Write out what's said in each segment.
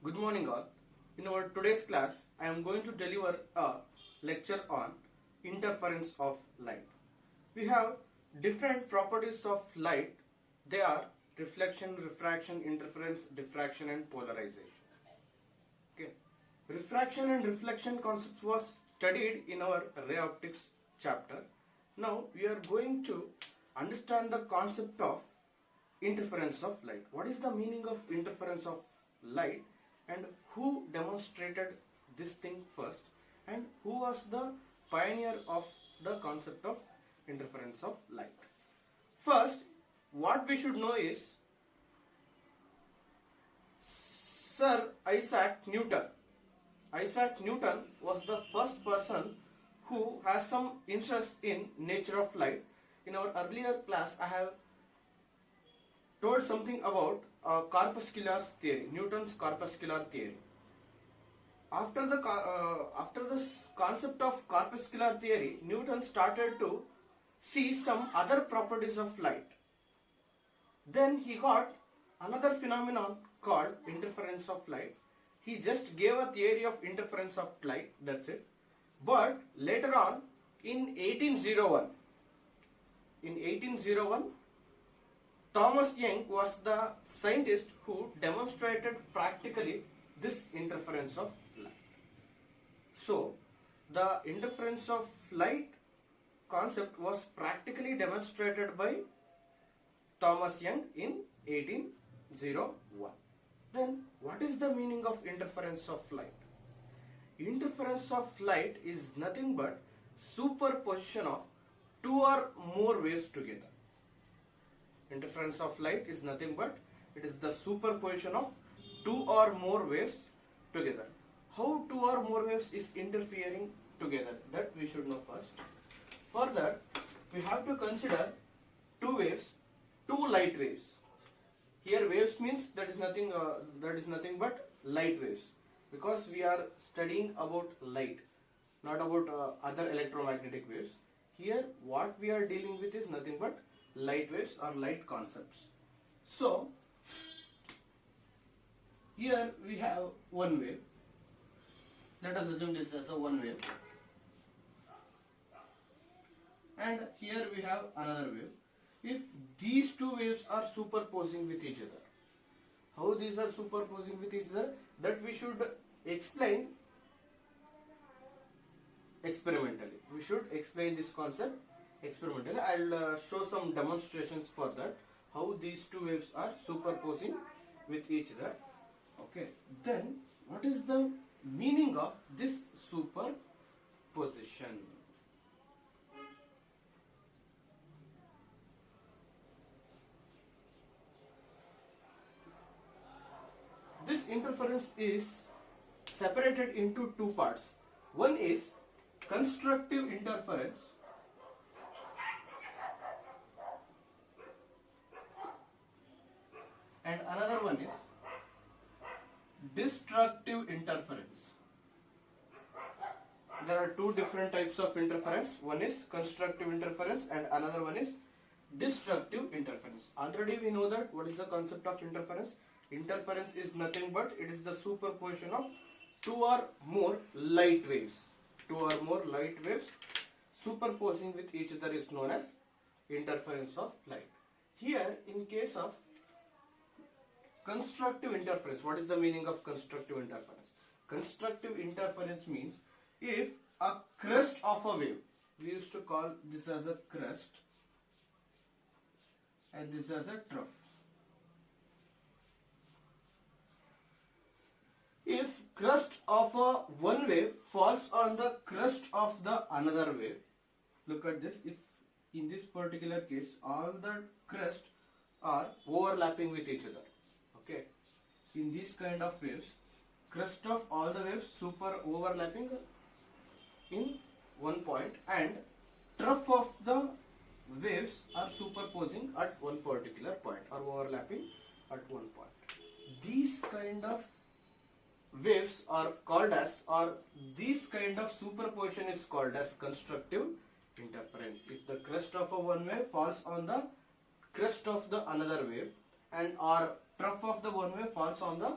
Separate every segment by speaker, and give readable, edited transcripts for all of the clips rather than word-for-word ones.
Speaker 1: Good morning all. In our today's class, I am going to deliver a lecture on interference of light. We have different properties of light. They are reflection, refraction, interference, diffraction and polarization. Okay. Refraction and reflection concept was studied in our ray optics chapter. Now we are going to understand the concept of interference of light. What is the meaning of interference of light and who demonstrated this thing first and who was the pioneer of the concept of interference of light? First, what we should know is Sir Isaac Newton. Isaac Newton was the first person who has some interest in nature of light. In our earlier class, I have told something about corpuscular theory, Newton's corpuscular theory. After the concept of corpuscular theory, Newton started to see some other properties of light. Then he got another phenomenon called interference of light. He just gave a theory of interference of light, that's it. But later on, in 1801, Thomas Young was the scientist who demonstrated practically this interference of light. So, the interference of light concept was practically demonstrated by Thomas Young in 1801. Then, what is the meaning of interference of light? Interference of light is nothing but superposition of two or more waves together. Interference of light is nothing but it is the superposition of two or more waves together. How two or more waves is interfering together, that we should know first. For that, we have to consider two waves, two light waves. Here waves means that is nothing but light waves, because we are studying about light, not about other electromagnetic waves. Here what we are dealing with is nothing but light waves or light concepts. So here we have one wave. Let us assume this as a one wave. And here we have another wave. If these two waves are superposing with each other, how these are superposing with each other, that we should explain experimentally. We should explain this concept experimentally. I'll show some demonstrations for that, how these two waves are superposing with each other. Okay, then what is the meaning of this superposition? This interference is separated into two parts. One is constructive interference and another one is destructive interference. There are two different types of interference. One is constructive interference and another one is destructive interference. Already we know that what is the concept of interference. Interference is nothing but it is the superposition of two or more light waves. Two or more light waves superposing with each other is known as interference of light. Here in case of constructive interference, what is the meaning of constructive interference? Constructive interference means if a crest of a wave, we used to call this as a crest and this as a trough. If crest of a one wave falls on the crest of the another wave, look at this, if in this particular case all the crests are overlapping with each other. Okay, in these kind of waves, crest of all the waves super overlapping in one point and trough of the waves are superposing at one particular point or overlapping at one point. These kind of waves are called as, or this kind of superposition is called as constructive interference. If the crest of a one wave falls on the crest of the another wave and or trough of the one wave falls on the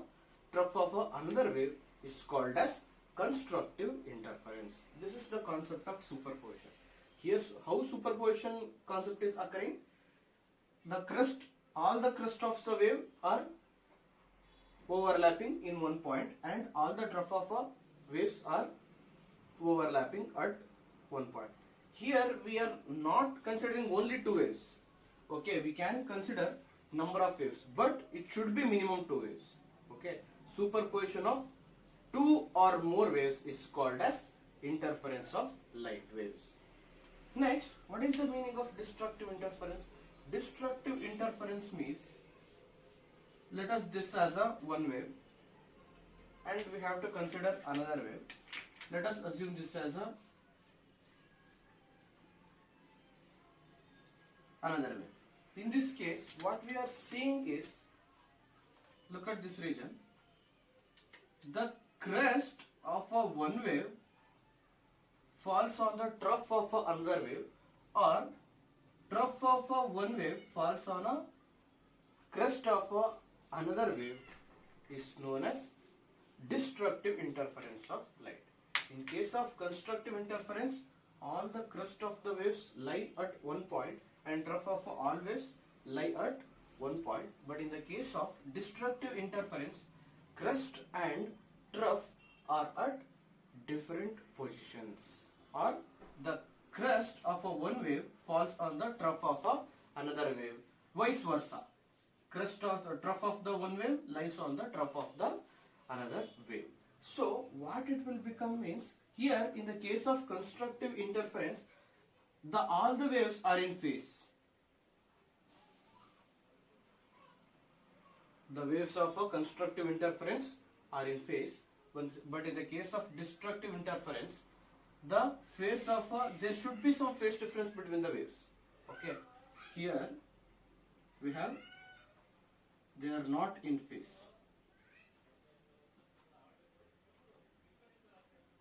Speaker 1: trough of another wave is called as constructive interference. This is the concept of superposition. Here's how superposition concept is occurring. All the crest of the wave are overlapping in one point, and all the trough of waves are overlapping at one point. Here we are not considering only two waves. Okay, we can consider number of waves, but it should be minimum two waves. Okay, superposition of two or more waves is called as interference of light waves. Next, what is the meaning of destructive interference? Destructive interference means, let us this as a one wave, and we have to consider another wave. Let us assume this as another wave. In this case, what we are seeing is, look at this region. The crest of a one wave falls on the trough of another wave, or trough of one wave falls on a crest of another wave, is known as destructive interference of light. In case of constructive interference, all the crest of the waves lie at one point and trough of all waves lie at one point. But in the case of destructive interference, crest and trough are at different positions, or the crest of a one wave falls on the trough of another wave, vice versa. Crest of the trough of the one wave lies on the trough of the another wave. So what it will become means, here in the case of constructive interference, all the waves are in phase. The waves of a constructive interference are in phase, but in the case of destructive interference, the phase of there should be some phase difference between the waves. Okay, here we have, they are not in phase.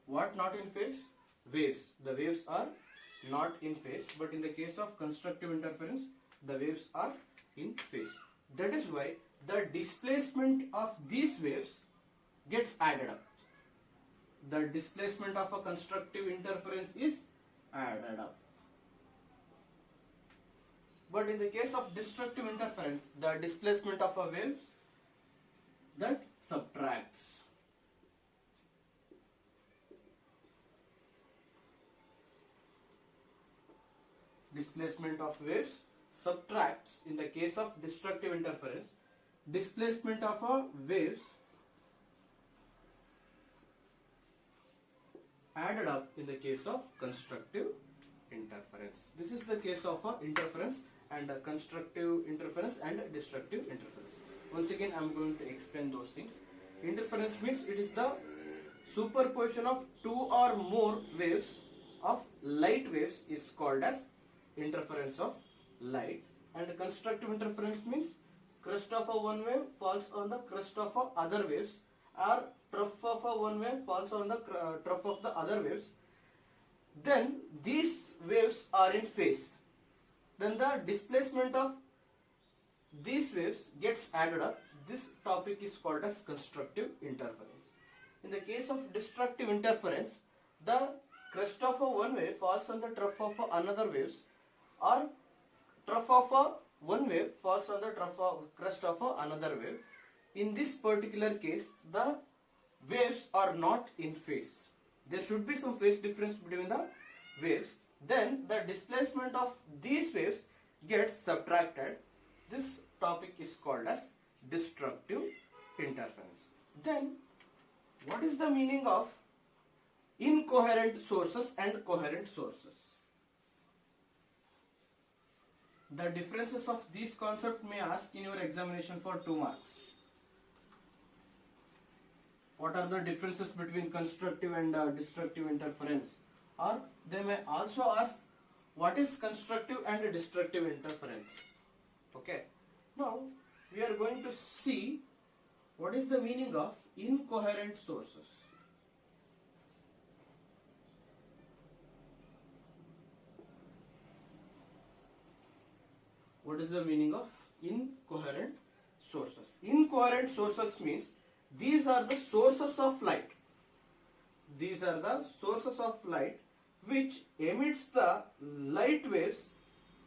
Speaker 1: What not in phase? Waves. The waves are not in phase, but in the case of constructive interference, the waves are in phase. That is why the displacement of these waves gets added up. The displacement of a constructive interference is added up. But in the case of destructive interference, the displacement of a waves that subtracts. Displacement of waves subtracts in the case of destructive interference. Displacement of a waves added up in the case of constructive interference. This is the case of interference and constructive interference and destructive interference. Once again, I am going to explain those things. Interference means it is the superposition of two or more waves of light waves is called as interference of light, and constructive interference means crest of a one wave falls on the crest of other waves, or trough of a one wave falls on the trough of the other waves. Then these waves are in phase. Then the displacement of these waves gets added up. This topic is called as constructive interference. In the case of destructive interference, the crest of a one wave falls on the trough of another waves, or trough of one wave falls on the crest of another wave. In this particular case, the waves are not in phase. There should be some phase difference between the waves. Then the displacement of these waves gets subtracted. This topic is called as destructive interference. Then what is the meaning of incoherent sources and coherent sources? The differences of these concepts may ask in your examination for 2 marks. What are the differences between constructive and destructive interference? Or they may also ask, what is constructive and destructive interference? Okay. Now we are going to see what is the meaning of incoherent sources. What is the meaning of incoherent sources? Incoherent sources means These are the sources of light. These are the sources of light which emits the light waves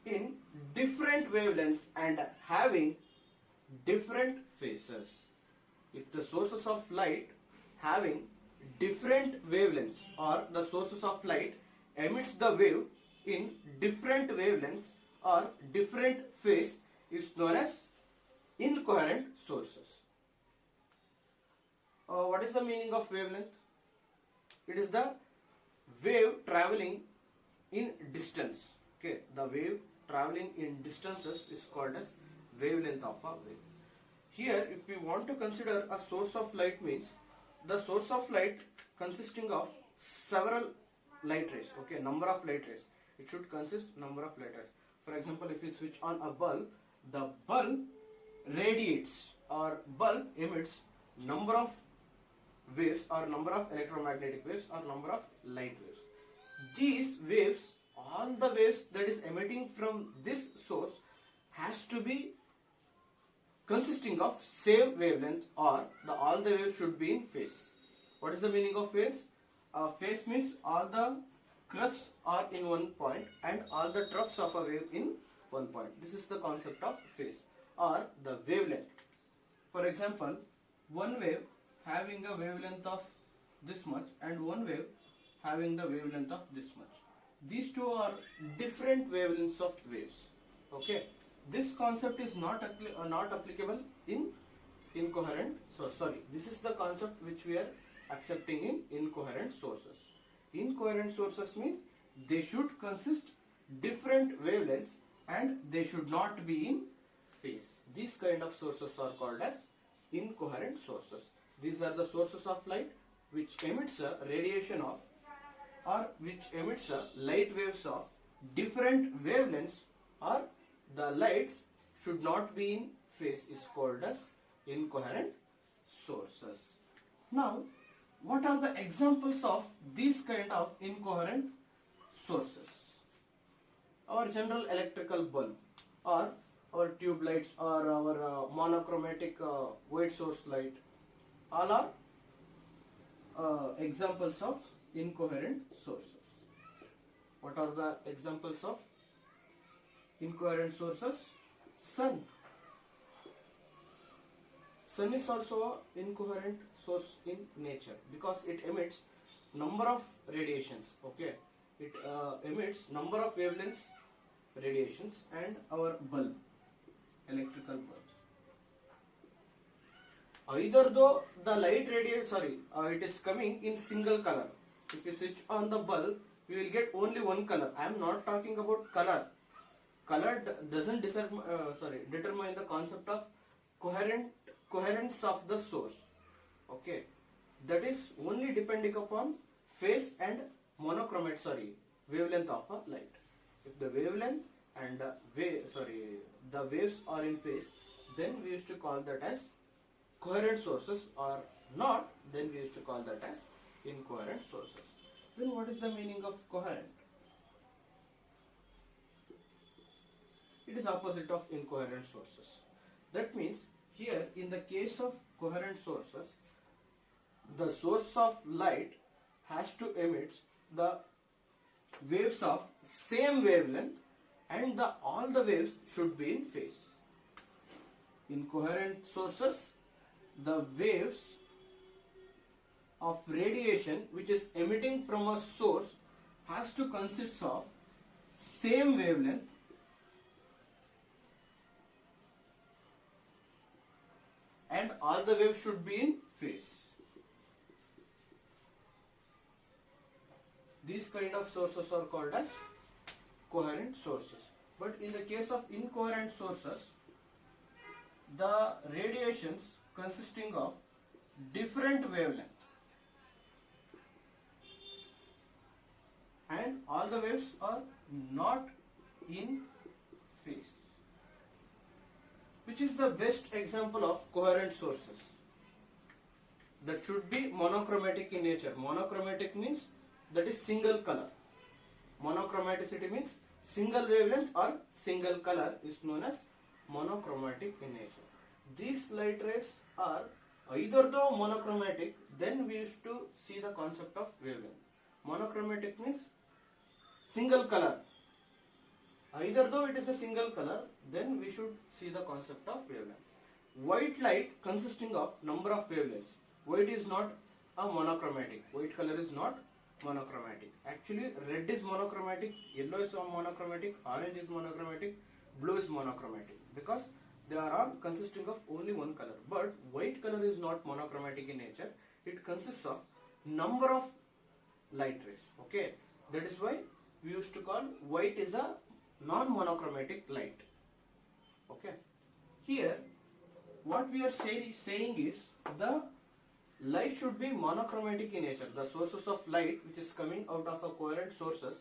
Speaker 1: in different wavelengths and having different phases. If the sources of light having different wavelengths, or the sources of light emits the wave in different wavelengths or different phase, is known as incoherent sources. What is the meaning of wavelength? It is the wave traveling in distance. Okay, the wave traveling in distances is called as wavelength of a wave. Here, if we want to consider a source of light, means the source of light consisting of several light rays. Okay, number of light rays. It should consist number of light rays. For example, if we switch on a bulb, the bulb radiates or bulb emits number of waves or number of electromagnetic waves or number of light waves. These waves, all the waves that is emitting from this source has to be consisting of same wavelength, or all the waves should be in phase. What is the meaning of phase? Phase means all the crests are in one point and all the troughs of a wave in one point. This is the concept of phase or the wavelength. For example, one wave having a wavelength of this much and one wave having the wavelength of this much. These two are different wavelengths of waves. Okay, this concept is not applicable in incoherent source. This is the concept which we are accepting in incoherent sources. Incoherent sources means they should consist different wavelengths and they should not be in phase. These kind of sources are called as incoherent sources. These are the sources of light which emits a radiation of, or which emits a light waves of different wavelengths, or the lights should not be in phase, is called as incoherent sources. Now, what are the examples of these kind of incoherent sources? Our general electrical bulb, or our tube lights, or our monochromatic white source light, all are examples of incoherent sources. What are the examples of incoherent sources? Sun. Sun is also an incoherent source in nature because it emits number of radiations. Okay, it emits number of wavelengths radiations, and our bulb, electrical bulb. Either though the light radiates, it is coming in single color. If we switch on the bulb, we will get only one color. I am not talking about color. Color doesn't determine the concept of coherence of the source. Okay, that is only depending upon phase and wavelength of a light. If the wavelength and the waves are in phase, then we used to call that as coherent sources, or not, then we used to call that as incoherent sources. Then what is the meaning of coherent? It is opposite of incoherent sources. That means here in the case of coherent sources, the source of light has to emit the waves of same wavelength and all the waves should be in phase. In coherent sources, the waves of radiation which is emitting from a source has to consist of same wavelength and all the waves should be in phase. These kind of sources are called as coherent sources. But in the case of incoherent sources, the radiations consisting of different wavelength and all the waves are not in phase. Which is the best example of coherent sources? That should be monochromatic in nature. Monochromatic means that is single color. Monochromaticity means single wavelength or single color is known as monochromatic in nature. These light rays are either though monochromatic, then we used to see the concept of wavelength. Monochromatic means single color. Either though it is a single color, then we should see the concept of wavelength. White light consisting of number of wavelengths. White is not a monochromatic. White color is not monochromatic. Actually, red is monochromatic, yellow is monochromatic, orange is monochromatic, blue is monochromatic, because they are all consisting of only one color. But white color is not monochromatic in nature. It consists of number of light rays. Okay, that is why we used to call white is a non-monochromatic light. Okay, here what we are saying is the light should be monochromatic in nature. The sources of light which is coming out of a coherent sources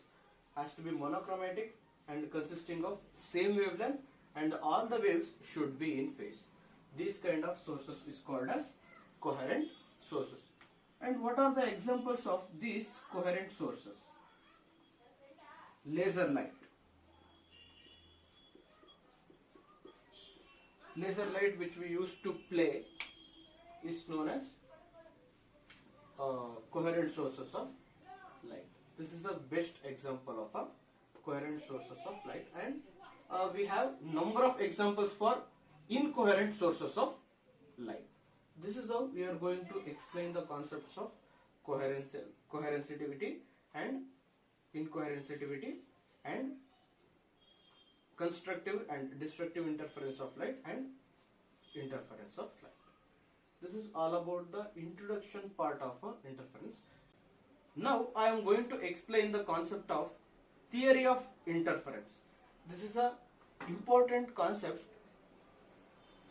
Speaker 1: has to be monochromatic and consisting of same wavelength, and all the waves should be in phase. These kind of sources is called as coherent sources. And what are the examples of these coherent sources? Laser light. Laser light which we used to play is known as coherent sources of light. This is the best example of a coherent sources of light, and we have number of examples for incoherent sources of light. This is how we are going to explain the concepts of coherensitivity and incoherensitivity, and constructive and destructive interference of light and interference of light. This is all about the introduction part of interference. Now I am going to explain the concept of theory of interference. This is a important concept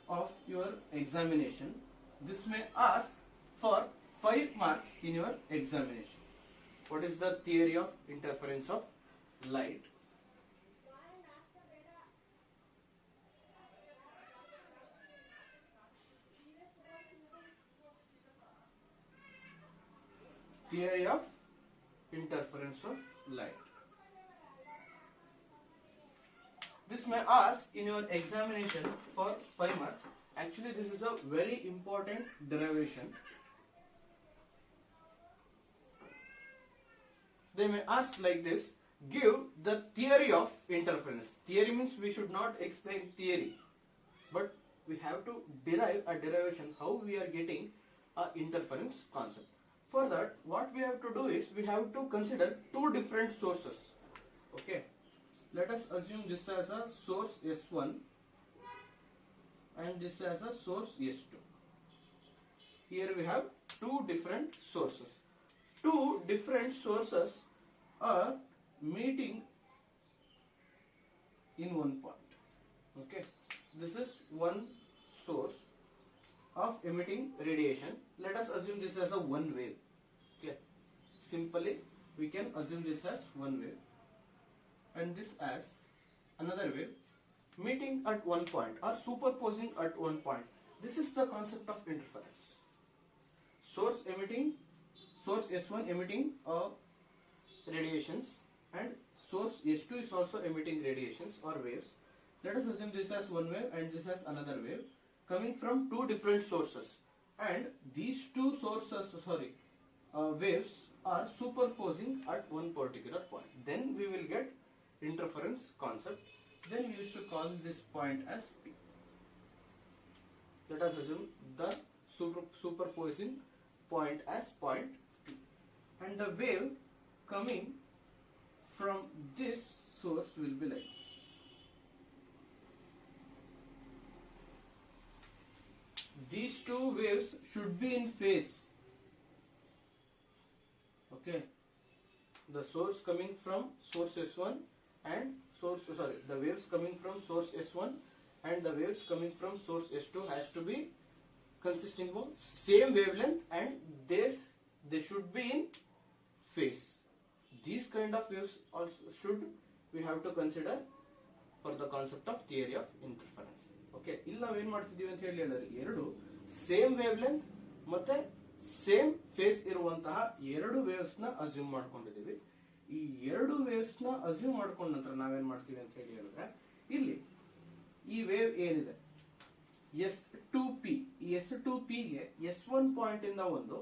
Speaker 1: of your examination. This may ask for 5 marks in your examination. What is the theory of interference of light? Theory of interference of light. This may ask in your examination for 5 marks. Actually, this is a very important derivation. They may ask like this: give the theory of interference. Theory means we should not explain theory, but we have to derive a derivation how we are getting a interference concept. For that, what we have to do is we have to consider 2 different sources. Okay, let us assume this as a source S1 and this as a source S2. Here we have 2 different sources. 2 different sources are meeting in one point. Okay, this is one source of emitting radiation. Let us assume this as a one wave. Okay, simply we can assume this as one wave and this as another wave meeting at one point or superposing at one point. This is the concept of interference. Source S1 emitting radiations and source S2 is also emitting radiations or waves. Let us assume this as one wave and this as another wave coming from 2 different sources, and these 2 waves are superposing at one particular point. Then we will get interference concept. Then we used to call this point as P. Let us assume the superposing point as point P, and the wave coming from this source will be like this. These 2 waves should be in phase. Okay, the source coming from source S1 and the waves coming from source S1 and the waves coming from source S2 has to be consisting of same wavelength, and they should be in phase. These kind of waves also should we have to consider for the concept of theory of interference. Okay, ಇಲ್ಲಿ ನಾವು ಏನು ಮಾಡ್ತಿದ್ದೀವಿ ಅಂತ ಹೇಳಿ ಹೇಳಿದ್ರೆ ಎರಡು same wavelength ಮತ್ತೆ same face ಇರುವಂತಹ 2 ವೇವ್ಸ್ ನ ಅಸ್ಯೂಮ್ ಮಾಡ್ಕೊಂಡಿದ್ದೀವಿ. ಈ 2 ವೇವ್ಸ್ ನ ಅಸ್ಯೂಮ್ ಮಾಡ್ಕೊಂಡ ನಂತರ ನಾವೇನ್ ಮಾಡ್ತೀವಿ ಅಂತ ಹೇಳಿ ಹೇಳಿದ್ರೆ ಇಲ್ಲಿ ಈ ವೇವ್ ಏನಿದೆ S2P. ಈ S2P ಗೆ S1 ಪಾಯಿಂಟ್ ಇಂದ ಒಂದು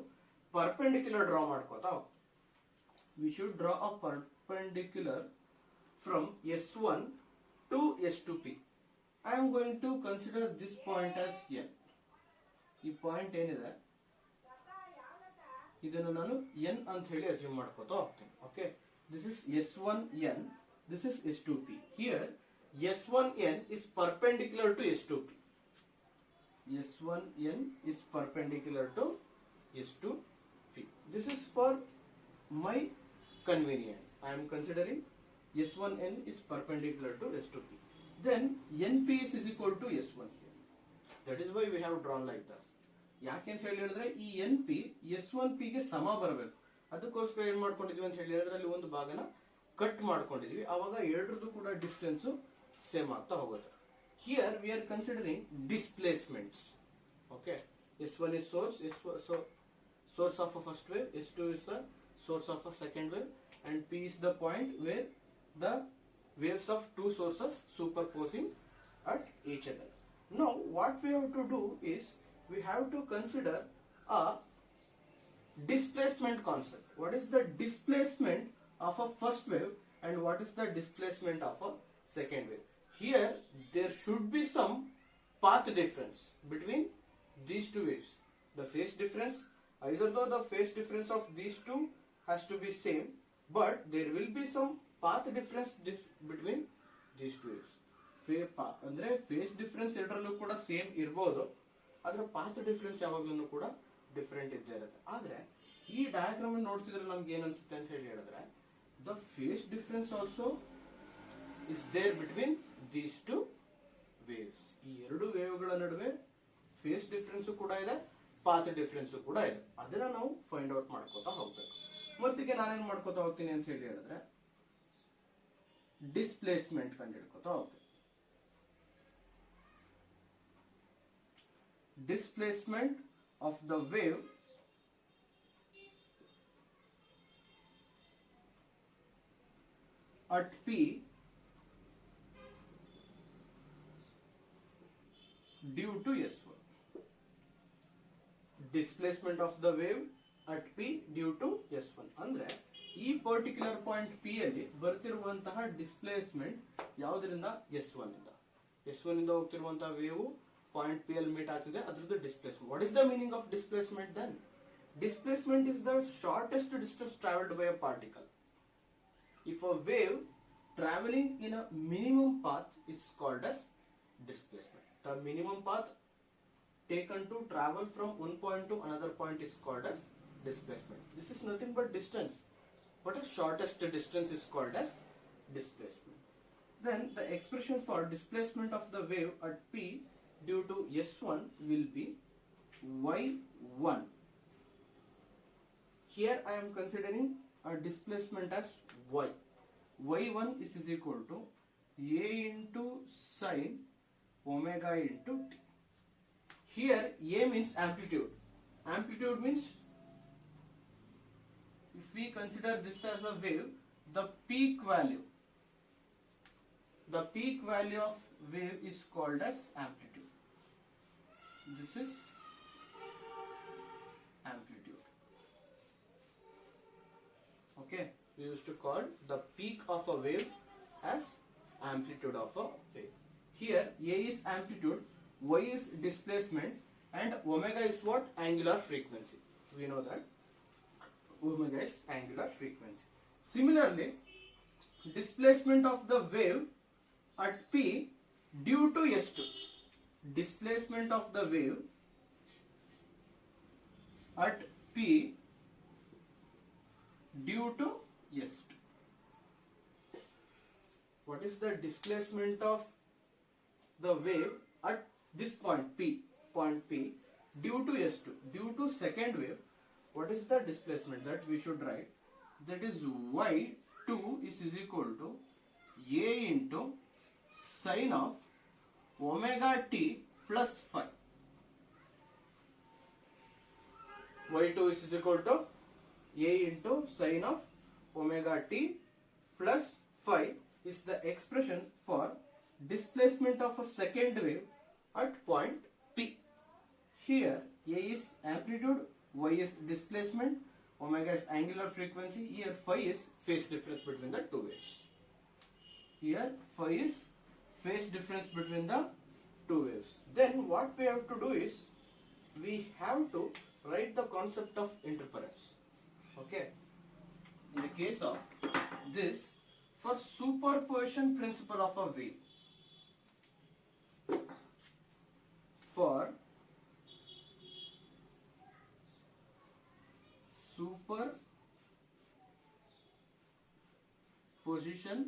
Speaker 1: ಪರ್ಪೆಂಡಿಕ್ಯುಲರ್ ಡ್ರಾ ಮಾಡ್ಕೋತಾ ಹೋಗ್ತೀವಿ. We should draw a perpendicular from S1 to S2P. I am going to consider this point as N. ಈ ಪಾಯಿಂಟ್ ಏನಿದೆ ಇದನ್ನು ನಾನು N ಅಂತ ಹೇಳಿ ಅಸ್ಯೂಮ್ ಮಾಡ್ಕೋತಾ ಹೋಗ್ತೀನಿ. Okay, this is S1N, this is S2P. Here S1N is perpendicular to S2P. S1N is perpendicular to S2P. This is for my convenience. I am considering S1N is perpendicular to S2P. Then NP is equal to S1N. That is why we have drawn like this. ಯಾಕೆ ಅಂತ ಹೇಳಿದ್ರೆ ಈ NP S1P ಗೆ ಸಮ ಬರಬೇಕು. ಅದಕ್ಕೋಸ್ಕರ ಏನ್ ಮಾಡ್ಕೊಂಡಿದ್ವಿ ಅಂತ ಹೇಳಿದ್ರೆ ಅಲ್ಲಿ ಒಂದು ಭಾಗನ ಕಟ್ ಮಾಡ್ಕೊಂಡಿದ್ವಿ. ಆವಾಗ ಎರಡರದ್ದು ಕೂಡ ಡಿಸ್ಟೆನ್ಸ್ ಸೇಮ್ ಆಗ್ತಾ ಹೋಗುತ್ತೆ. Here we are considering displacements. Okay, S1 is source, source of a first wave, S2 is the source of a second wave, and P is the point where the waves of two sources superposing at each other. Now what we have to do is we have to consider a displacement concept. What is the displacement of a first wave and what is the displacement of a second wave? Here there should be some path difference between these two waves. The phase difference, either though the phase difference of these two has to be same, but there will be some path difference between these two waves. ಅಂದ್ರೆ face difference ಎರಡರಲ್ಲೂ ಕೂಡ same ಇರಬಹುದು, ಆದ್ರೆ path difference ಯಾವಾಗ್ಲೂ ಕೂಡ different ಇದ್ದೇ ಇರುತ್ತೆ. ಆದ್ರೆ ಈ ಡಯಾಗ್ರಾಮ್ ನೋಡ್ತಿದ್ರೆ ನಮ್ಗೆ ಏನ್ ಅನ್ಸುತ್ತೆ ಅಂತ ಹೇಳಿದ್ರೆ the phase difference also is there between these two waves. ಈ ಎರಡು ವೇವ್ಗಳ ನಡುವೆ ಫೇಸ್ ಡಿಫರೆನ್ಸ್ ಕೂಡ ಇದೆ, ಪಾತ್ ಡಿಫರೆನ್ಸ್ ಕೂಡ ಇದೆ. ಅದನ್ನ ನಾವು ಫೈಂಡ್ ಔಟ್ ಮಾಡ್ಕೋತಾ ಹೋಗ್ಬೇಕು. ಮೊದಲಿಗೆ ನಾನೇನ್ ಮಾಡ್ಕೋತಾ ಹೋಗ್ತೀನಿ ಅಂತ ಹೇಳಿದ್ರೆ ಡಿಸ್ಪ್ಲೇಸ್ಮೆಂಟ್ ಕಂಡು ಹಿಡ್ಕೋತಾ ಹೋಗ್ತೀನಿ. Displacement of the wave at P due to S1. Displacement of the wave at P due to S1. ಅಂದ್ರೆ ಈ ಪರ್ಟಿಕ್ಯುಲರ್ ಪಾಯಿಂಟ್ P ಅಲ್ಲಿ ಬರ್ತಿರುವಂತಹ ಡಿಸ್ಪ್ಲೇಸ್ಮೆಂಟ್ ಯಾವುದರಿಂದ S1 ಇಂದ. S1 ಇಂದ ಹೋಗ್ತಿರುವಂತಹ ವೇವ್ ಪಾಯಿಂಟ್ P ಅಲ್ಲಿ ಮೀಟ್ ಆಗ್ತಿದೆ, ಅದರದ್ದು displacement. What is the meaning of displacement then? Displacement is the shortest distance traveled by a particle. If a wave traveling in a minimum path is called as displacement. The minimum path taken to travel from one point to another point is called as displacement. This is nothing but distance, but the shortest distance is called as displacement. Then the expression for displacement of the wave at P due to S1 will be Y1. Here I am considering a displacement as Y. Y1 is equal to A into sin omega into T. Here A means amplitude. Amplitude means if we consider this as a wave, the peak value of wave is called as amplitude. This is amplitude. Okay, we used to call the peak of a wave as amplitude of a wave. Here A is amplitude, Y is displacement, and omega is what? Angular frequency. We know that omega is angular frequency. Similarly, displacement of the wave at P due to S2. Displacement of the wave at P due to S2. What is the displacement of the wave at this point P due to S2? Due to second wave, what is the displacement that we should write? That is Y2 is equal to A into sin of omega t plus phi. Y2 is equal to A into sin of omega t plus phi is the expression for displacement of a second wave at point Here A is amplitude, Y is displacement, omega is angular frequency. Here phi is phase difference between the two waves. Here phi is phase difference between the two waves. Then what we have to do is we have to write the concept of interference. Okay. In the case of this, for superposition principle of a wave, for superposition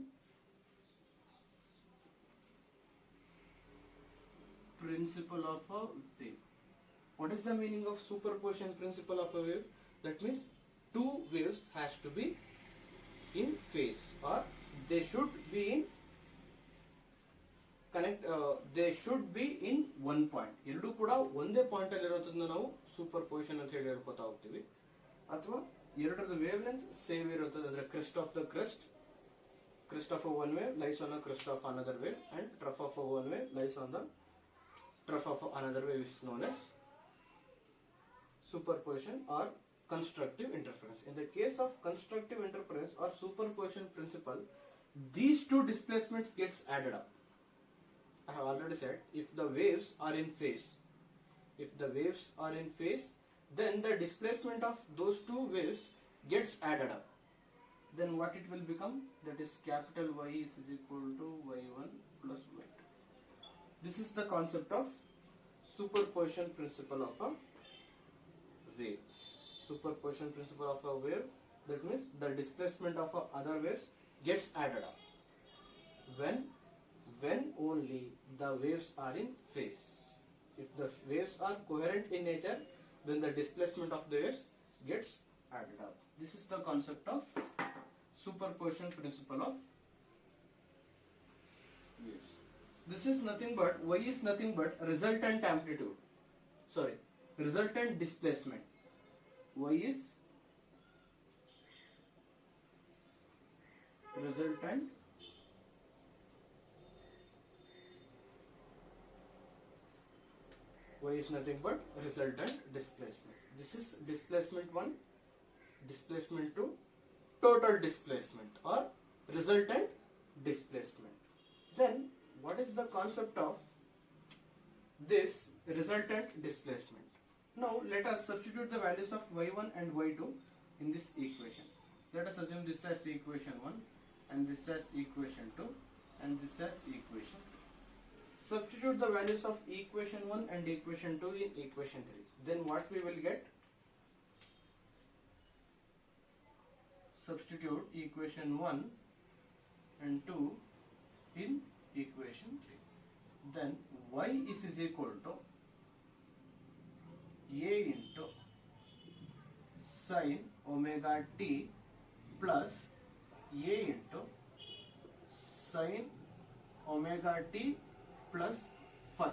Speaker 1: principle of a wave. What is the meaning of superposition principle of a wave? That means two waves has to be in phase, or they should be in they should be in one point. ಎರಡು ಕೂಡ ಒಂದೇ point ಅಲ್ಲಿ ಇರೋದನ್ನ ನಾವು superposition ಅಂತ ಹೇಳಿ ಹೇಳ್ಕೊತಾ ಹೋಗ್ತೀವಿ. ಅಥವಾ ಎರಡರದ ವೇವ್ ಲೆಂತ್ ಸೇಮ್ ಇರುತ್ತದೆ, ಅಂದ್ರೆ crest of the crest of a one wave lies on a crest of another wave, and trough of a one wave lies on the trough of another wave is known as superposition or constructive interference. In the case of constructive interference or superposition principle, these two displacements gets added up. I have already said, if the waves are in phase, then the displacement of those two waves gets added up. Then what it will become? That is capital Y is equal to Y1 plus Y2. This is the concept of superposition principle of a wave. Superposition principle of a wave, that means the displacement of other waves gets added up when only the waves are in phase. If the waves are coherent in nature, then the displacement of the waves gets added up. This is the concept of superposition principle of waves. This is nothing but, Y is nothing but resultant amplitude, resultant displacement. Y is resultant Y is nothing but resultant displacement. This is displacement 1, displacement 2, total displacement or resultant displacement. Then what is the concept of this resultant displacement? Now let us substitute the values of y1 and y2 in this equation. Let us assume this as equation 1 and this as equation 2 and this as equation 3. Substitute the values of equation 1 and equation 2 in equation 3. Then what we will get? Substitute equation 1 and 2 in equation 3. Then y is equal to a into sin omega t plus a into sin omega t plus phi.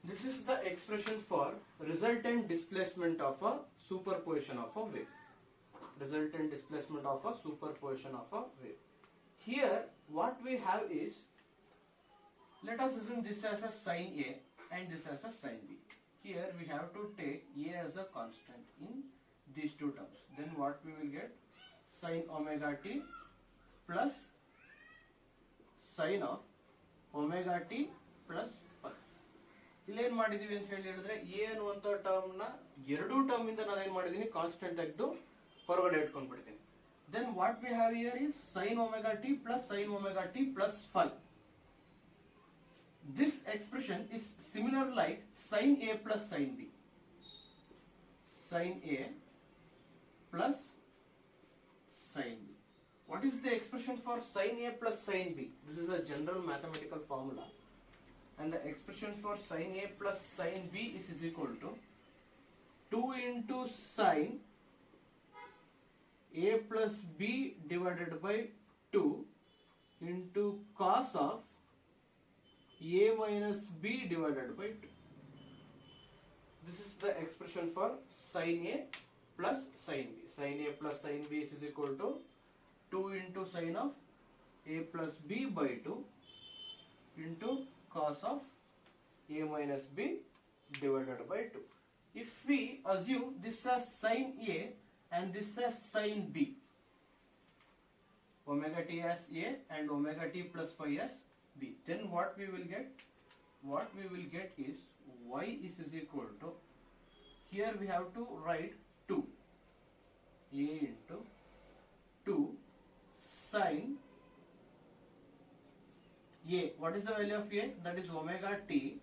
Speaker 1: This is the expression for resultant displacement of a superposition of a wave. Resultant displacement of a superposition of a wave. Here what we have is, let us assume this as a sin A and this as a sin B. Here we have to take A as a constant in these two terms. Then what we will get? Sin omega t plus sin of omega t plus phi. ಇಲ್ಲಿ ಏನು ಮಾಡಿದೀವಿ ಅಂತ ಹೇಳಿದ್ರೆ a ಅನ್ನುವಂತ term ನ ಎರಡು term ಇಂದ ನಾನು ಏನು ಮಾಡಿದೀನಿ, ಕಾನ್ಸ್ಟೆಂಟ್ ತೆಗೆದು ಹೊರಗಡೆ ಇಟ್ಕೊಂಡು ಬಿಡ್ತೀನಿ. Then what we have here is sin omega t plus phi. This expression is similar like sin A plus sin B. Sin A plus sin B. What is the expression for sin A plus sin B? This is a general mathematical formula. And the expression for sin A plus sin B is equal to 2 into sin A plus B divided by 2 into cos of A minus B divided by 2. This is the expression for sin A plus sin B. Sin A plus sin B is equal to 2 into sin of A plus B by 2 into cos of A minus B divided by 2. If we assume this as sin A and this as sin B, omega t as A and omega t plus phi as B, then what we will get? What we will get is y is equal to, here we have to write 2, A into 2 sin A. What is the value of A? That is omega t.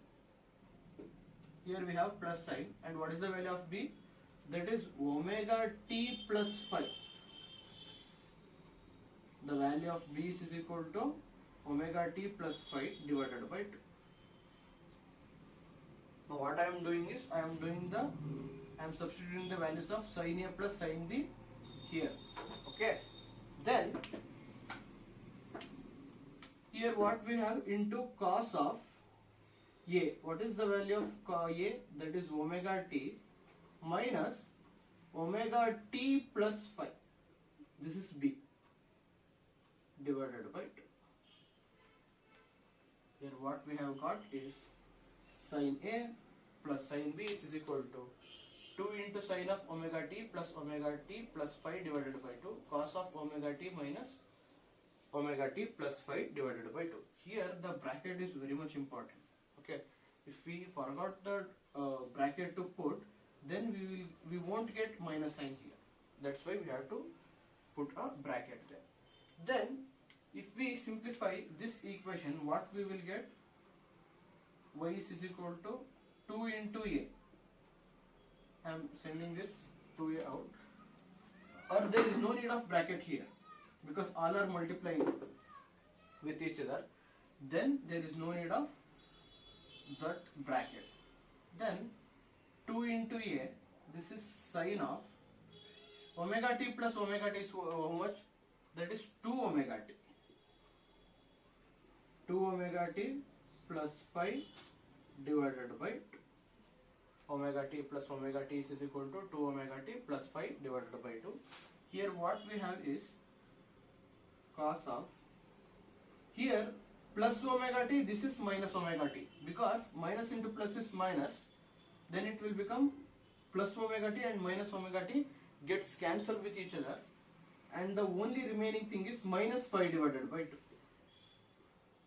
Speaker 1: Here we have plus sign. And what is the value of B? That is omega t plus phi. The value of B is equal to omega t plus phi divided by 2. Now what I am doing is, I am substituting the values of sin A plus sin B here. Okay. Then here what we have into cos of A. What is the value of A? That is omega t minus omega t plus phi. This is B divided by 2. Here what we have got is sin A plus sin B is equal to 2 into sin of omega t plus phi divided by 2 cos of omega t minus omega t plus phi divided by 2. Here the bracket is very much important. Okay, if we forgot the bracket to put, then we won't get minus sign here. That's why we have to put a bracket there. Then if we simplify this equation, what we will get? Y is equal to 2 into A. I am sending this 2A out. Or there is no need of bracket here, because all are multiplying with each other. Then there is no need of that bracket. Then 2 into A, this is sin of omega t plus omega t is how much? That is 2 omega t. 2 omega t plus phi divided by 2. Omega t plus omega t is equal to 2 omega t plus phi divided by 2. Here what we have is cos of, here plus omega t, this is minus omega t, because minus into plus is minus, then it will become plus omega t and minus omega t gets cancelled with each other, and the only remaining thing is minus phi divided by 2.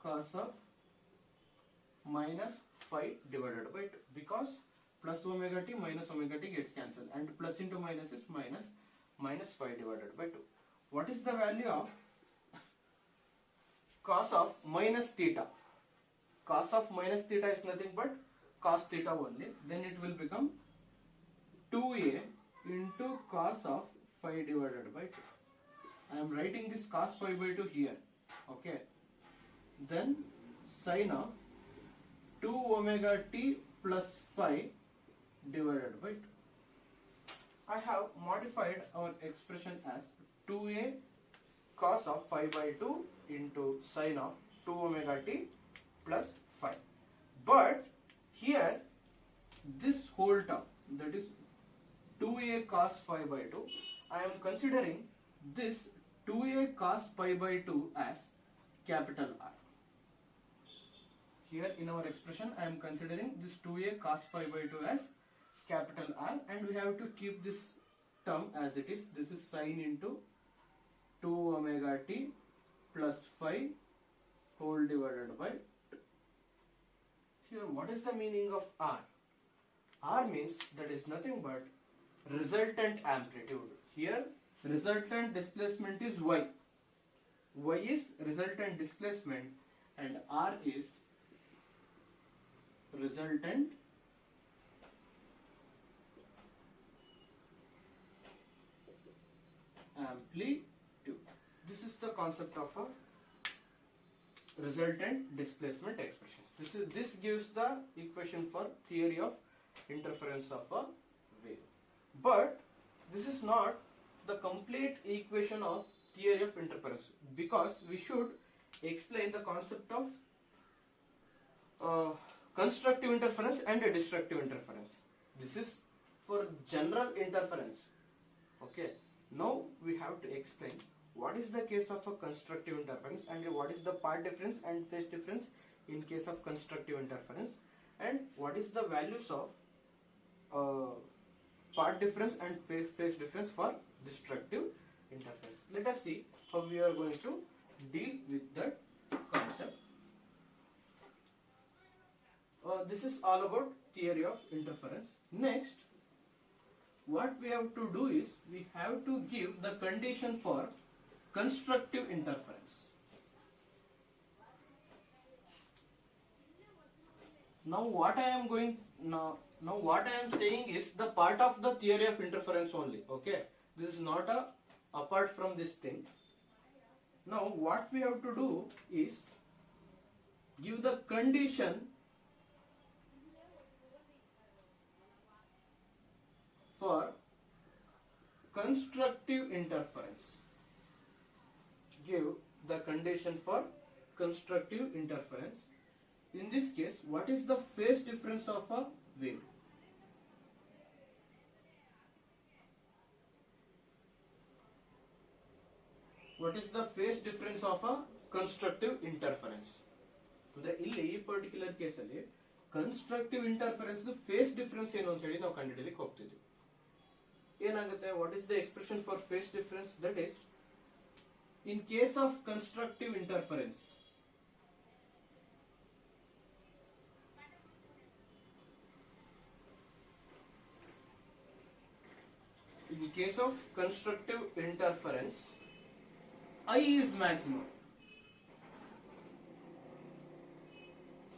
Speaker 1: Cos of minus phi divided by 2, because plus omega t minus omega t gets cancelled, and plus into minus is minus phi divided by 2. What is the value of cos of minus theta? Cos of minus theta is nothing but cos theta only. Then it will become 2A into cos of phi divided by 2. I am writing this cos phi by 2 here. Okay. Then sin of 2 omega t plus phi divided by 2. I have modified our expression as 2A cos of phi by 2 into sin of 2 omega t plus phi. But here this whole term, that is 2A cos phi by 2, I am considering this 2A cos pi by 2 as capital R. Here in our expression I am considering this 2A cos pi by 2 as capital R, and we have to keep this term as it is. This is sin into 2 omega t plus phi whole divided by 2. Here what is the meaning of R? R means that is nothing but resultant amplitude. Here resultant displacement is Y. Y is resultant displacement and R is resultant amplitude. This is the concept of a resultant displacement expression. This gives the equation for theory of interference of a wave. But this is not the complete equation of theory of interference, because we should explain the concept of constructive interference and a destructive interference. This is for general interference. Okay. Now we have to explain what is the case of a constructive interference and what is the part difference and phase difference in case of constructive interference, and what is the values of path difference and phase difference for destructive interference. Let us see how we are going to deal with that concept. This is all about theory of interference. Next, what we have to do is we have to give the condition for constructive interference. Now what I am saying is the part of the theory of interference only. Okay, this is not apart from this thing. Now what we have to do is give the condition for constructive interference. Give the condition for constructive interference. In this case, what is the phase difference of a wave? What is the phase difference of a constructive interference? ಅಂದ್ರೆ ಇಲ್ಲಿ ಈ particular case ಅಲ್ಲಿ constructive interference face difference ಏನು ಅಂತ ಹೇಳಿ ನಾವು ಕಂಡುಹಿಡಿಯಲಿಕ್ಕೆ ಹೋಗ್ತಿದ್ವಿ. ಏನಾಗುತ್ತೆ, what is the expression for face difference? That is in case of constructive interference, in case of constructive interference, I is maximum.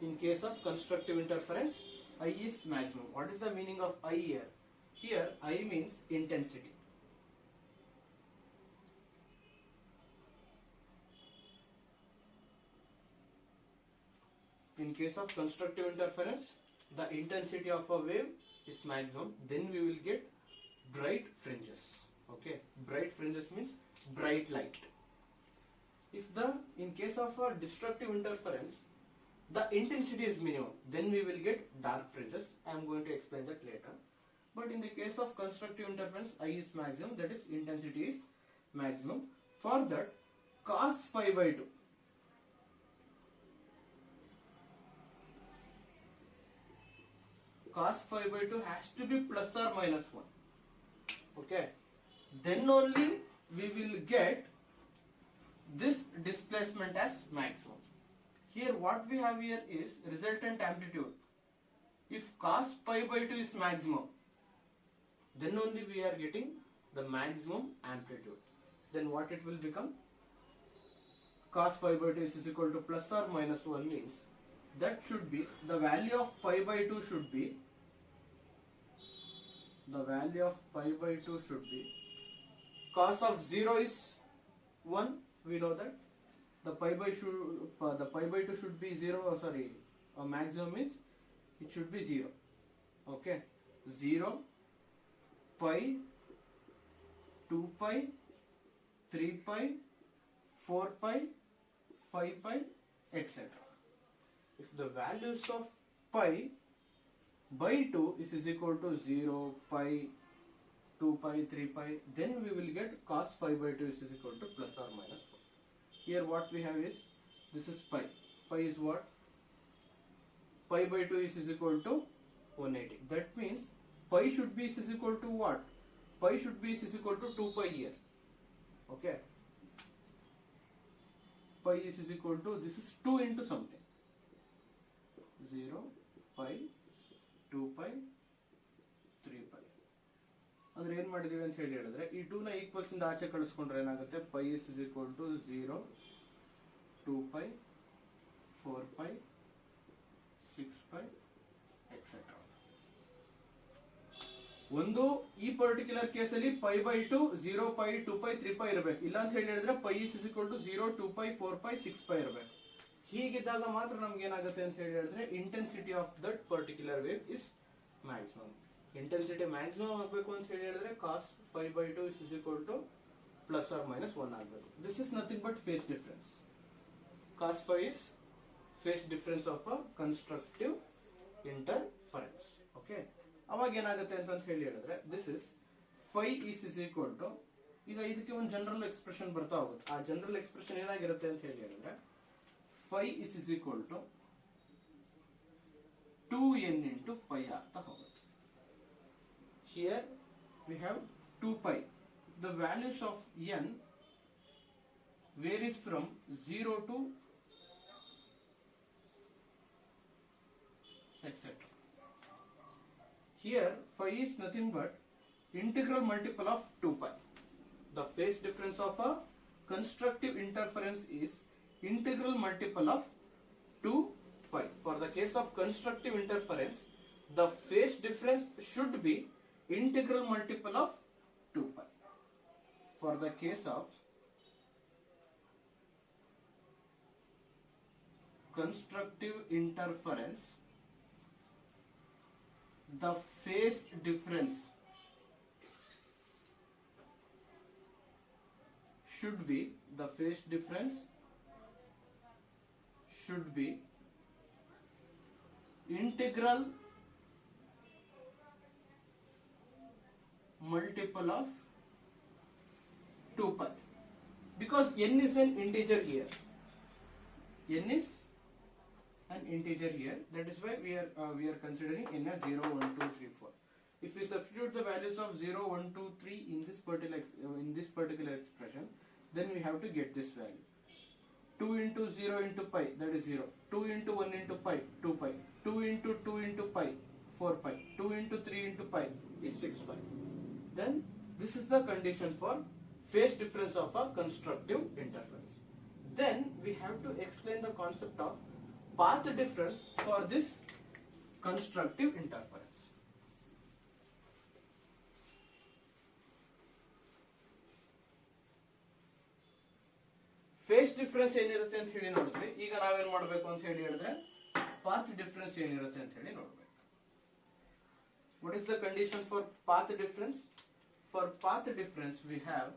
Speaker 1: In case of constructive interference, I is maximum. What is the meaning of I here? Here I means intensity. In case of constructive interference, the intensity of a wave is maximum. Then we will get bright fringes. Okay, bright fringes means bright light. In case of a destructive interference, the intensity is minimum, then we will get dark fringes. I am going to explain that later. But in the case of constructive interference, I is maximum, that is intensity is maximum. For that, cos phi by 2, cos phi by 2 has to be plus or minus 1. Okay, then only we will get this displacement as maximum. Here what we have here is resultant amplitude. If cos pi by 2 is maximum, then only we are getting the maximum amplitude. Then what it will become? Cos pi by 2 is equal to plus or minus 1 means that should be the value of pi by 2 should be, the value of pi by 2 should be, cos of 0 is 1, we know that. The pi by 2 should be 0, maximum means it should be 0. Okay, 0, pi, 2 pi, 3 pi, 4 pi, 5 pi, etc. If the values of pi by 2 is equal to 0, pi, 2 pi, 3 pi, then we will get cos pi by 2 is equal to plus or minus 1. Here what we have is, this is pi. Pi is what? Pi by 2 is equal to 180. That means pi should be is equal to what? Pi should be is equal to 2 pi here. Okay. Pi is equal to, this is 2 into something. 0, pi, 2 pi, 3 pi. ಅಂದ್ರೆ ಏನ್ ಮಾಡಿದೀವಿ ಅಂತ ಹೇಳಿದ್ರೆ ಈ 2 ನ equals ಇಂದ ಆಚೆ ಕಳಿಸ್ಕೊಂಡ್ರೆ ಏನಾಗುತ್ತೆ, pi is equal to 0, 2 pi, 4 pi, 6 pi, etc. ಒಂದು ಈ ಪರ್ಟಿಕ್ಯುಲರ್ ಕೇಸ್ ಅಲ್ಲಿ pi by 2 0 pi 2 pi 3 pi ಇರಬೇಕು. ಇಲ್ಲ ಅಂತ ಹೇಳಿದ್ರೆ pi is equal to 0 2 pi 4 pi 6 pi ಇರಬೇಕು. ಹೀಗಿದ್ದಾಗ ಮಾತ್ರ ನಮ್ಗೆ ಏನಾಗುತ್ತೆ ಅಂತ ಹೇಳಿದ್ರೆ intensity of that particular wave is maximum. Intensity maximum ಆಗಬೇಕು ಅಂತ ಹೇಳಿದ್ರೆ cos phi by 2 is equal to plus or minus 1 ಆಗಬೇಕು. This is nothing but phase difference. Cos phi is phase difference of a constructive interference. Okay. ಅವಾಗ ಏನಾಗುತ್ತೆ ಅಂತ ಹೇಳಿದ್ರೆ this is phi is equal to, ಈಗ ಇದಕ್ಕೆ ಒಂದು general expression ಬರ್ತಾ ಹೋಗುತ್ತೆ. ಆ ಜನರಲ್ ಎಕ್ಸ್ಪ್ರೆಷನ್ ಏನಾಗಿರುತ್ತೆ ಅಂತ ಹೇಳಿದ್ರೆ phi is equal to 2n into pi ಆಗ್ತಾ ಹೋಗುತ್ತೆ. Here we have 2 pi. The values of n varies from 0 to etc. Here phi is nothing but integral multiple of 2 pi. The phase difference of a constructive interference is integral multiple of 2 pi. For the case of constructive interference, the phase difference should be integral multiple of 2 pi. For the case of constructive interference, the phase difference should be integral multiple of 2 pi, because n is an integer here. N is an integer here. That is why we are considering n as 0, 1, 2, 3, 4. If we substitute the values of 0, 1, 2, 3 in this particular expression, then we have to get this value. 2 into 0 into pi, that is 0. 2 into 1 into pi, 2 pi. 2 into 2 into pi, 4 pi. 2 into 3 into pi is 6 pi. Then this is the condition for phase difference of a constructive interference. Then we have to explain the concept of path difference for this constructive interference. Face difference ಏನಿರುತ್ತೆ ಅಂತ ಹೇಳಿ ನೋಡಿದ್ವಿ. ಈಗ ನಾವೇನ್ ಮಾಡಬೇಕು ಅಂತ ಹೇಳಿ ಹೇಳಿದ್ರೆ ಪಾತ್ ಡಿಫರೆನ್ಸ್ ಏನಿರುತ್ತೆ ಅಂತ ಹೇಳಿ ನೋಡಬೇಕು. What is the condition for path difference? For path difference we have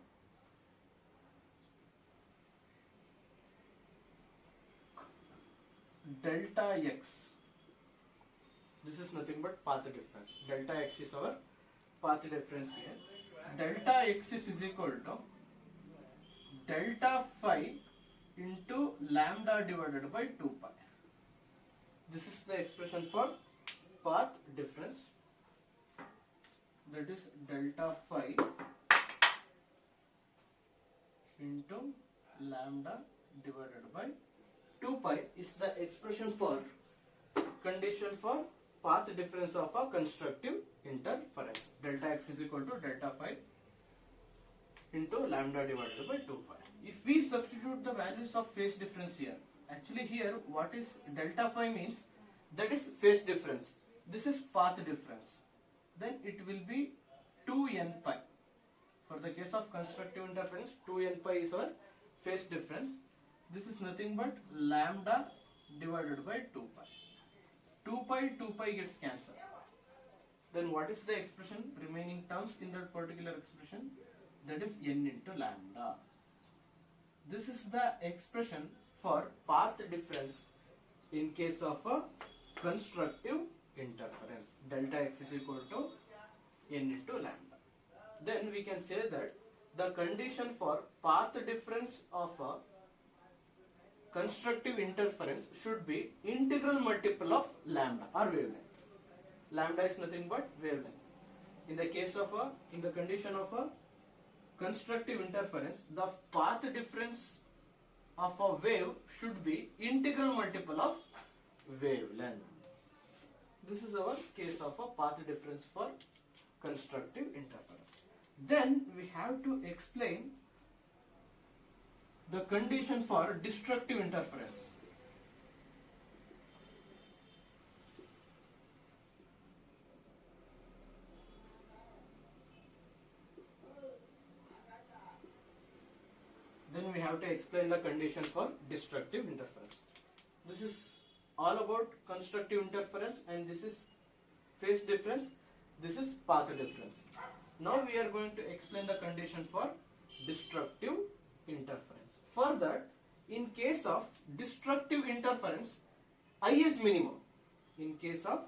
Speaker 1: delta x. This is nothing but path difference. Delta x is our path difference here. Delta x is equal to delta phi into lambda divided by 2 pi. This is the expression for path difference. That is delta phi into lambda divided by 2 pi is the expression for condition for path difference of a constructive interference. Delta x is equal to delta phi into lambda divided by 2 pi. If we substitute the values of phase difference here, actually here what is delta phi means, that is phase difference. This is path difference. Then it will be 2n pi. For the case of constructive interference, 2n pi is our phase difference. This is nothing but lambda divided by 2 pi. 2 pi gets cancelled. Then what is the expression, remaining terms in that particular expression? That is n into lambda. This is the expression for path difference in case of a constructive interference. Delta x is equal to n into lambda. Then we can say that the condition for path difference of a constructive interference should be integral multiple of lambda or wavelength. Lambda is nothing but wavelength. In the condition of a constructive interference, the path difference of a wave should be integral multiple of wavelength. This is our case of a path difference for constructive interference. Then we have to explain the condition for destructive interference. Then we have to explain the condition for destructive interference. This is all about constructive interference, and this is phase difference, this is path difference. Now we are going to explain the condition for destructive interference. For that, in case of destructive interference, I is minimum. In case of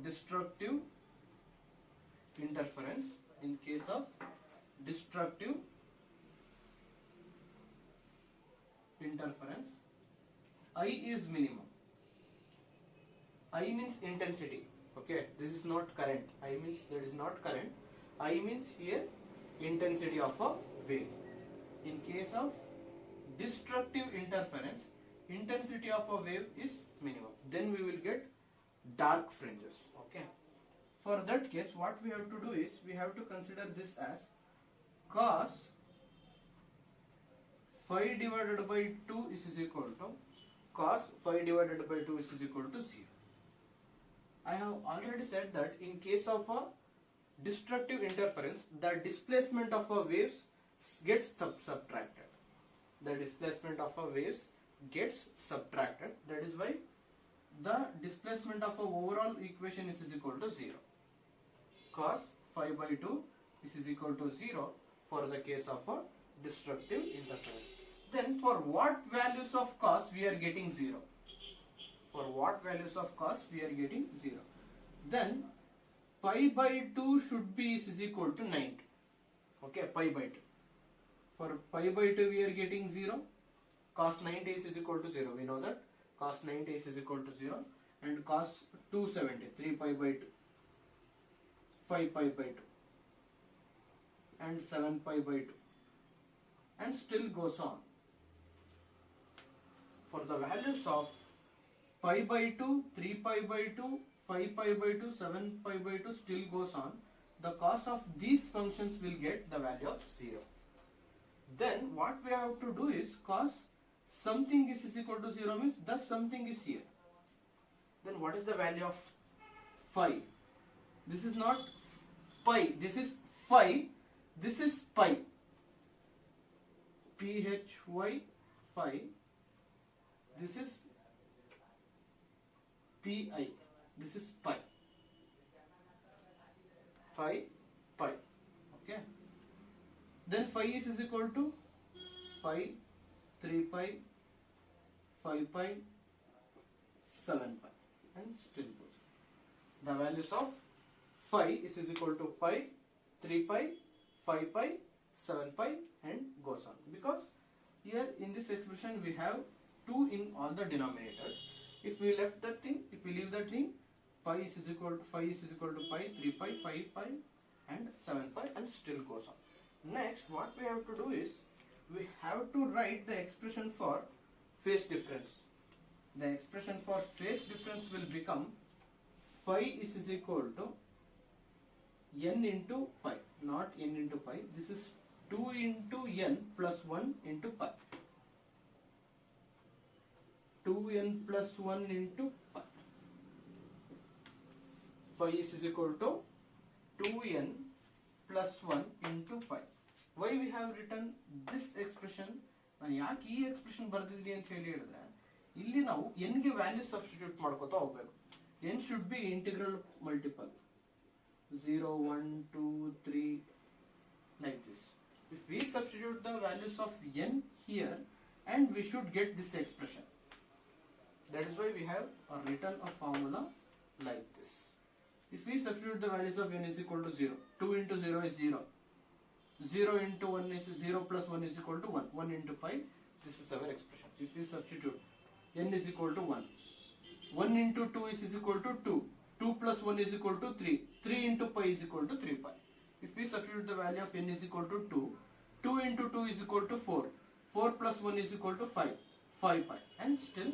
Speaker 1: destructive interference, interference, I is minimum. I means intensity. Okay, this is not current. I means that is not current. I means here intensity of a wave. In case of destructive interference, intensity of a wave is minimum. Then we will get dark fringes. Okay. For that case, what we have to do is we have to consider this as cos phi divided by 2 is equal to cos phi divided by 2 is equal to 0. I have already said that in case of a destructive interference, the displacement of a waves gets subtracted. The displacement of a waves gets subtracted. That is why the displacement of a overall equation is equal to 0. Cos phi by 2 is equal to 0 for the case of a destructive interference. Then for what values of cos we are getting 0? For what values of cos we are getting 0? Then pi by 2 should be is equal to 90. Okay, pi by 2. For pi by 2 we are getting 0. Cos 90 is equal to 0. We know that cos 90 is equal to 0. And cos 270, 3 pi by 2, 5 pi by 2, and 7 pi by 2, and still goes on. For the values of pi by 2, 3 pi by 2, 5 pi by 2, 7 pi by 2 still goes on, the cos of these functions will get the value of 0. Then what we have to do is cos something is equal to 0 means thus something is here. Then what is the value of phi? This is not pi, this is phi, this is pi. Phy phi, this is pi, this is pi. Phi, pi. Okay. Then phi is equal to pi, 3 pi, 5 pi, 7 pi, and still goes. The values of phi is equal to pi, 3 pi, 5 pi, 7 pi, and goes on. Because here in this expression we have 2 in all the denominators. If we left that thing, if we leave that thing, pi is equal to pi, 3 pi, 5 pi, and 7 pi, and still goes on. Next, what we have to do is we have to write the expression for phase difference. The expression for phase difference will become phi is equal to n into pi, not n into pi. This is 2 into n plus 1 into pi. 2n plus 1 into pi. Phi is equal to 2n plus 1 into pi. Why we have written this expression? ನಾನು ಯಾಕೆ ಈ expression ಬರ್ದಿದ್ದೀನಿ ಅಂತ ಹೇಳಿದ್ರೆ ಇಲ್ಲಿ ನಾವು n ಗೆ value substitute ಮಾಡ್ಕೋತಾ ಹೋಗಬೇಕು. n should be integral multiple 0 1 2 3 like this. If we substitute the values of n here, and we should get this expression. That is why we have written a formula like this. If we substitute the values of n is equal to 0, 2 into 0 is 0, 0 into 1 is 0 plus 1 is equal to 1, 1 into pi, this is our expression. If we substitute n is equal to 1, 1 into 2 is equal to 2, 2 plus 1 is equal to 3, 3 into pi is equal to 3 pi. If we substitute the value of n is equal to 2, 2 into 2 is equal to 4, 4 plus 1 is equal to 5, 5 pi, and still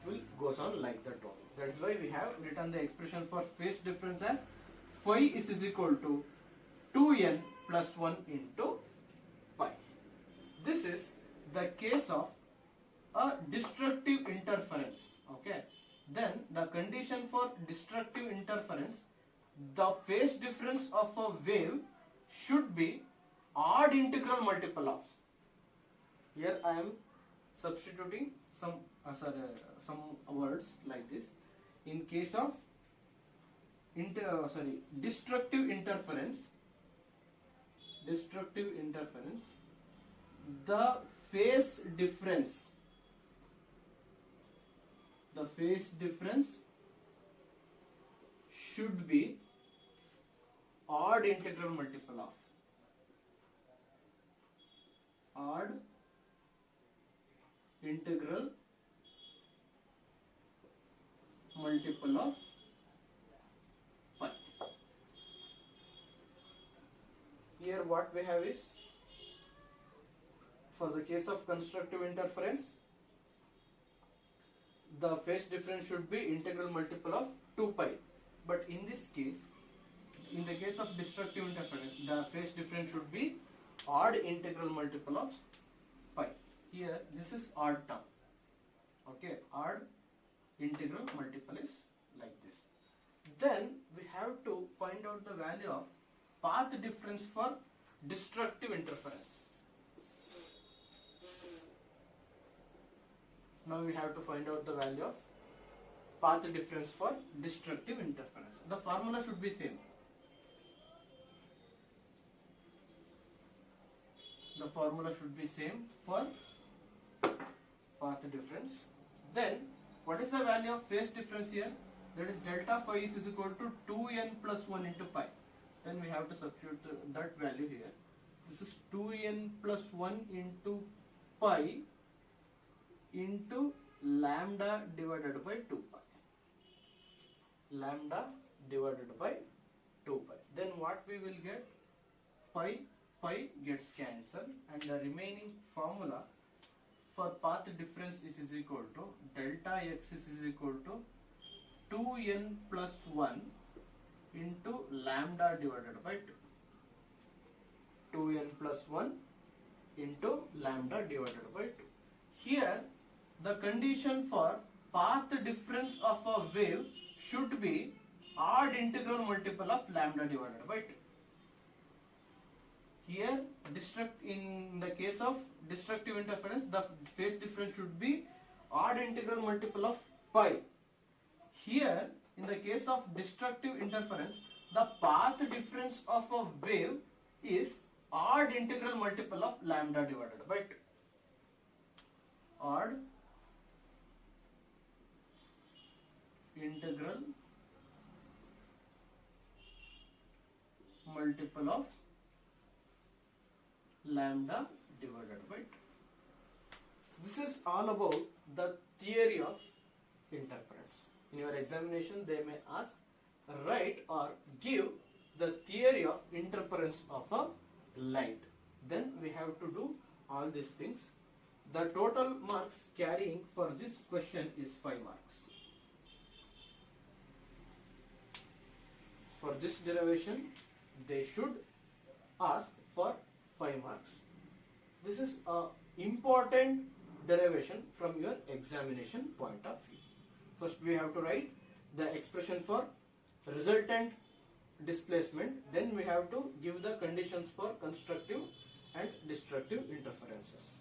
Speaker 1: will goes on like that one. That is why we have written the expression for phase difference as phi is equal to 2n plus 1 into pi. This is the case of a destructive interference. Okay. Then the condition for destructive interference, the phase difference of a wave should be odd integral multiple of. Here I am substituting some words like this. In case of destructive interference, the phase difference should be odd integral multiple of. Odd integral multiple of pi. Here what we have is, for the case of constructive interference, the phase difference should be integral multiple of 2 pi. But in this case, in the case of destructive interference, the phase difference should be odd integral multiple of pi. Here this is odd term. Okay, odd integral multiple is like this. Then we have to find out the value of path difference for destructive interference. Now we have to find out the value of path difference for destructive interference. The formula should be same. The formula should be same for path difference. Then what is the value of phase difference here? That is delta phi is equal to 2n plus 1 into pi. Then we have to substitute that value here. This is 2n plus 1 into pi into lambda divided by 2 pi. Lambda divided by 2 pi. Then what we will get? Pi gets cancelled, and the remaining formula for path difference is equal to delta x is equal to 2n plus 1 into lambda divided by 2. 2n plus 1 into lambda divided by 2. Here the condition for path difference of a wave should be odd integral multiple of lambda divided by 2. Here in the case of destructive interference, the phase difference should be odd integral multiple of pi. Here in the case of destructive interference, the path difference of a wave is odd integral multiple of lambda divided by 2. Odd integral multiple of lambda divided by 2. This is all about the theory of interference. In your examination, they may ask, write or give the theory of interference of a light. Then we have to do all these things. The total marks carrying for this question is 5 marks. For this derivation, they should ask for 5 marks. This is a important derivation from your examination point of view. First we have to write the expression for resultant displacement. Then we have to give the conditions for constructive and destructive interferences.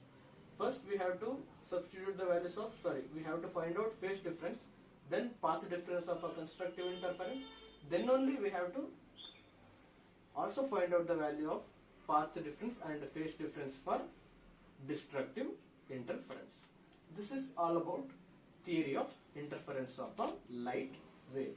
Speaker 1: First we have to substitute the values of, we have to find out phase difference, then path difference of a constructive interference. Then only we have to also find out the value of path difference and phase difference for destructive interference. This is all about theory of interference of a light wave.